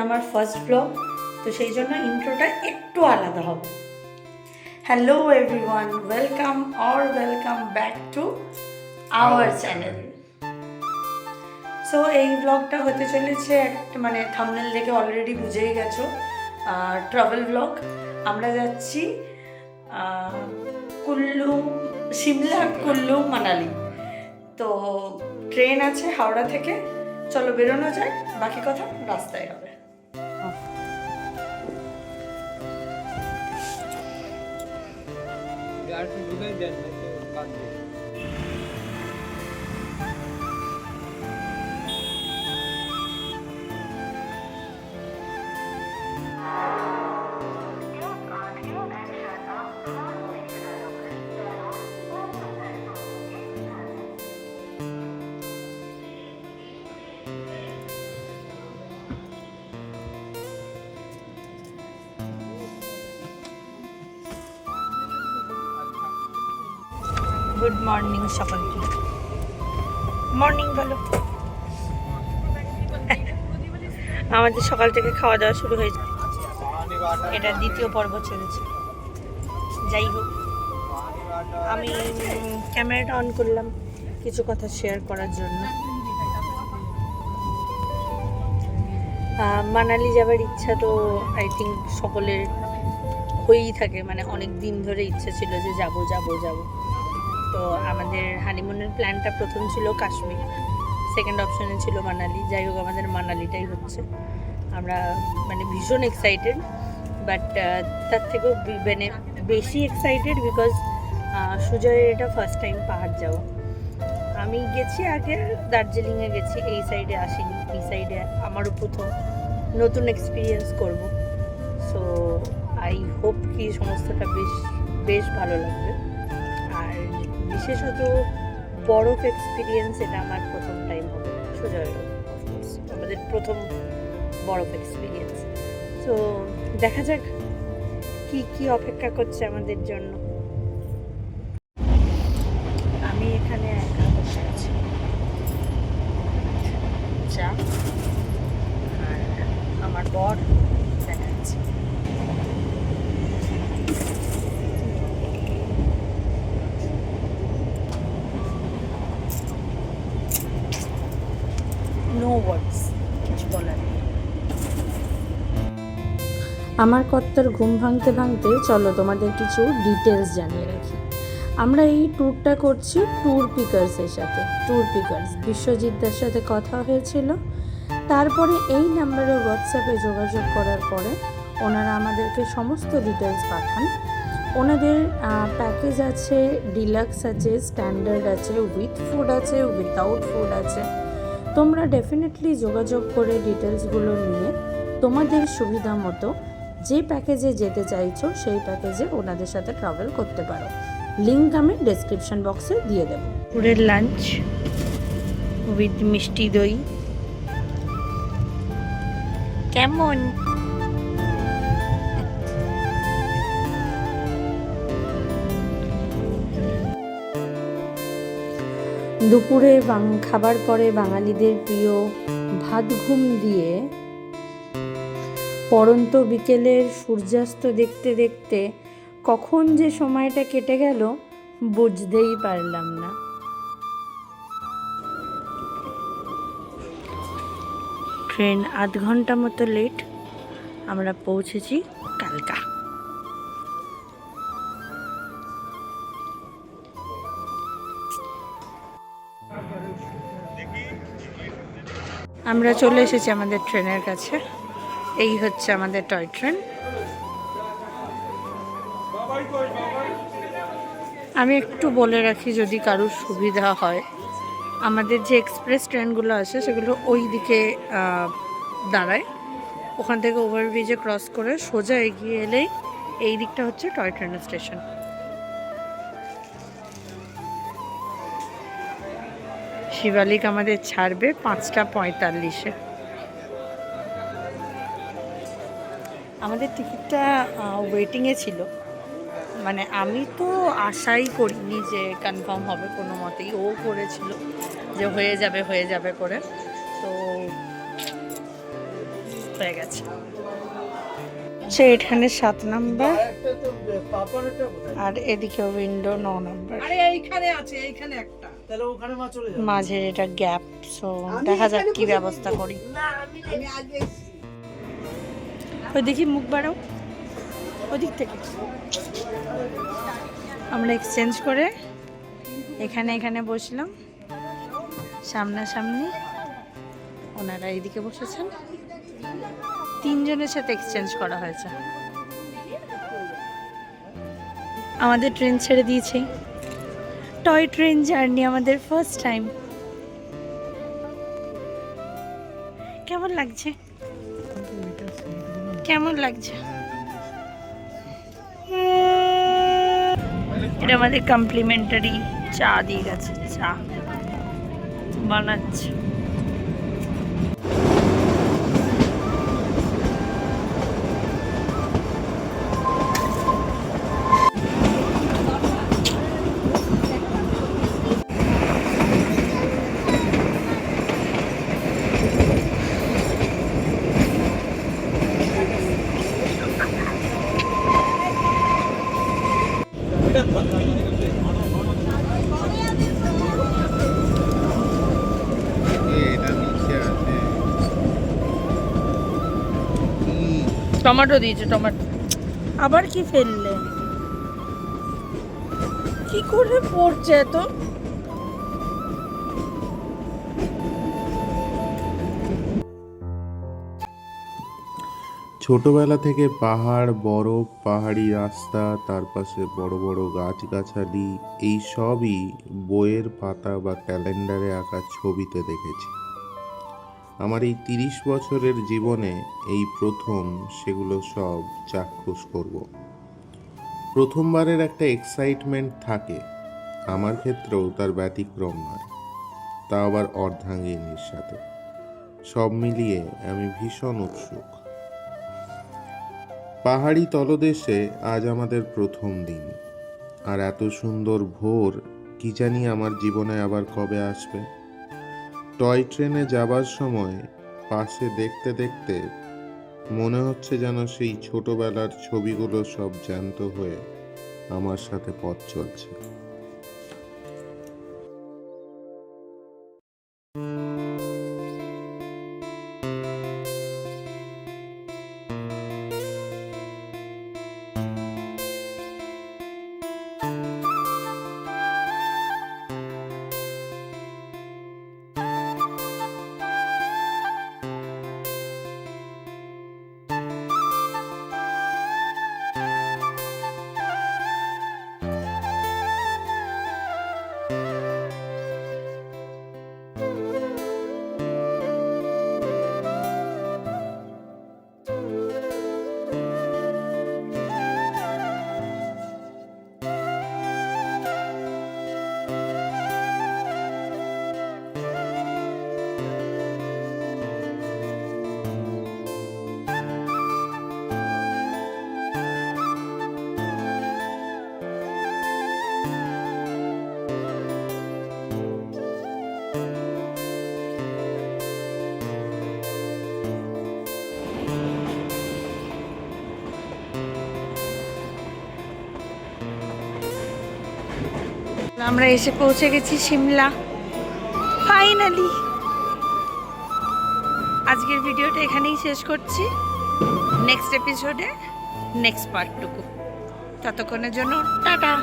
আমার first blog, তো সেই জন্য ইন্ট্রোটা একটু আলাদা হবে। Hello everyone, welcome back to our channel. So এই ব্লগটা হতে চলেছে একটা থাম্বনেল দেখে অলরেডি বুঝেই গেছো, ট্রাভেল ব্লগ। আমরা যাচ্ছি কুল্লু, সিমলা, কুল্লু, মানালি। তো ট্রেন আছে হাওড়া থেকে, চলো বেরোনো যায়, বাকি কথা রাস্তায় হবে। গুড মর্নিং সকলকে, মর্নিং বলো। আমাদের সকাল থেকে খাওয়া দাওয়া শুরু হয়েছে, এটা দ্বিতীয় পর্ব চলেছে। যাই হোক, আমি ক্যামেরাটা অন করলাম কিছু কথা শেয়ার করার জন্য। মানালি যাবার ইচ্ছা তো আই থিঙ্ক সকলের হয়েই থাকে, অনেক দিন ধরে ইচ্ছা ছিল যে যাব। তো আমাদের হানিমুনের প্ল্যানটা প্রথম ছিল কাশ্মীর, সেকেন্ড অপশানে ছিল মানালি। যাই হোক, আমাদের মানালিটাই হচ্ছে। আমরা ভীষণ এক্সাইটেড, বাট তার থেকেও বেশি এক্সাইটেড বিকজ সুজয়ের এটা ফার্স্ট টাইম পাহাড় যাওয়া। আমি গেছি আগে, দার্জিলিংয়ে গেছি, এই সাইডে আসিনি। এই সাইডে আমারও প্রথম নতুন এক্সপিরিয়েন্স করব। সো আই হোপ কি সমস্তটা বেশ ভালো লাগবে। আর বিশেষত বরফ এক্সপিরিয়েন্স, এটা আমার প্রথম টাইম হবে, সুজয়েরও অফকোর্স আমাদের প্রথম বরফ এক্সপিরিয়েন্স। সো দেখা যাক কি অপেক্ষা করছে আমাদের জন্য। আমি এখানে একা বসে আছি, চা, আর আমার বর দেখা যাচ্ছে। নো ওয়ার্ডস, কিছু বলার নেই। আমার কর্তার ঘুম ভাঙতে চলো তোমাদের কিছু ডিটেলস জানিয়ে রাখি। আমরা এই ট্যুরটা করছি ট্যুর পিকার্সের সাথে। বিশ্বজিৎদার সাথে কথা হয়েছিল, তারপরে এই নাম্বারে হোয়াটসঅ্যাপে যোগাযোগ করার পরে ওনারা আমাদেরকে সমস্ত ডিটেলস পাঠান। ওনাদের প্যাকেজ আছে, ডিলাক্স আছে, স্ট্যান্ডার্ড আছে, উইথ ফুড আছে, উইথাউট ফুড আছে। তোমরা ডেফিনেটলি যোগাযোগ করে ডিটেলসগুলো নিয়ে তোমাদের সুবিধা মতো যে প্যাকেজে যেতে চাইছো সেই প্যাকেজে ওনাদের সাথে ট্রাভেল করতে পারো। লিঙ্ক আমি ডেসক্রিপশন বক্সে দিয়ে দেবো। পুরের লাঞ্চ উইথ মিষ্টি দই কেমন? দুপুরে খাবার পরে বাঙালিদের প্রিয় ভাত ঘুম দিয়ে পড়ন্ত বিকেলের সূর্যাস্ত দেখতে দেখতে কখন যে সময়টা কেটে গেল বুঝতেই পারলাম না। ট্রেন আধ ঘন্টা মতো লেট, আমরা পৌঁছেছি কালকা। আমরা চলে এসেছি আমাদের ট্রেনের কাছে। এই হচ্ছে আমাদের টয় ট্রেন। আমি একটু বলে রাখি যদি কারোর সুবিধা হয়, আমাদের যে এক্সপ্রেস ট্রেনগুলো আছে সেগুলো ওই দিকে দাঁড়ায়। ওখান থেকে ওভারব্রিজে ক্রস করে সোজা এগিয়ে এলেই এই দিকটা হচ্ছে টয় ট্রেনের স্টেশন। শিবালিক আমাদের ছাড়বে 5:45-এ। আমাদের টিকিটটা ওয়েটিংয়ে ছিল, আমি তো আশাই করিনি যে কনফার্ম হবে কোনো মতেই। ও করেছিল যে হয়ে যাবে করে। তো হয়ে গেছে। সে এখানে 7 নাম্বার আর এদিকে উইন্ডো 9 নাম্বার। এইখানে আছে, এইখানে একটা, তাহলে ওখানে মা চলে যাবে। মাঝে এটা গ্যাপ, সো দেখা যাক কি ব্যবস্থা করি। আমি আগে ওই দেখি মুখ বাড়াও ওদিক থেকে। আমরা এক্সচেঞ্জ করে এখানে বসলাম সামনাসামনি, ওনারা এইদিকে বসেছেন। 3 জনের সাথে এক্সচেঞ্জ করা হয়েছে। আমাদের ট্রেন ছেড়ে দিয়েছে, টয় ট্রেন জার্নি আমাদের ফার্স্ট টাইম। কেমন লাগছে? কেমন লাগছে? এটা আমাদের কমপ্লিমেন্টারি চা দিয়ে গেছে, চা বানাচ্ছে। টমেটো দিয়েছে, টমেটো। আবার কি ফেললে? কি করে পড়ছে তো? ছোটবেলা থেকে পাহাড়, বরফ, পাহাড়ি রাস্তা, তার পাশে বড় বড় গাছগাছালি, এই সবই বইয়ের পাতা বা ক্যালেন্ডারে আঁকা ছবিতে দেখেছি। আমার এই 30 বছরের জীবনে এই প্রথম সেগুলো সব চাক্ষুষ করব। প্রথমবারের একটা এক্সাইটমেন্ট থাকে, আমার ক্ষেত্রেও তার ব্যতিক্রম নয়, তা আবার অর্ধাঙ্গিনীর সাথে। সব মিলিয়ে আমি ভীষণ উৎসুক। পাহাড়ি তলদেশে আজ আমাদের প্রথম দিন, আর এত সুন্দর ভোর কি জানি আমার জীবনে আবার কবে আসবে। টয় ট্রেনে যাবার সময় পাশে দেখতে দেখতে মনে হচ্ছে যেন সেই ছোটবেলার ছবিগুলো সব জ্যান্ত হয়ে আমার সাথে পথ চলছে। আমরা এসে পৌঁছে গেছি সিমলা ফাইনালি। আজকের ভিডিওটা এখানেই শেষ করছি। নেক্সট এপিসোডে নেক্সট পার্টটুকু। ততক্ষণের জন্য টাটা।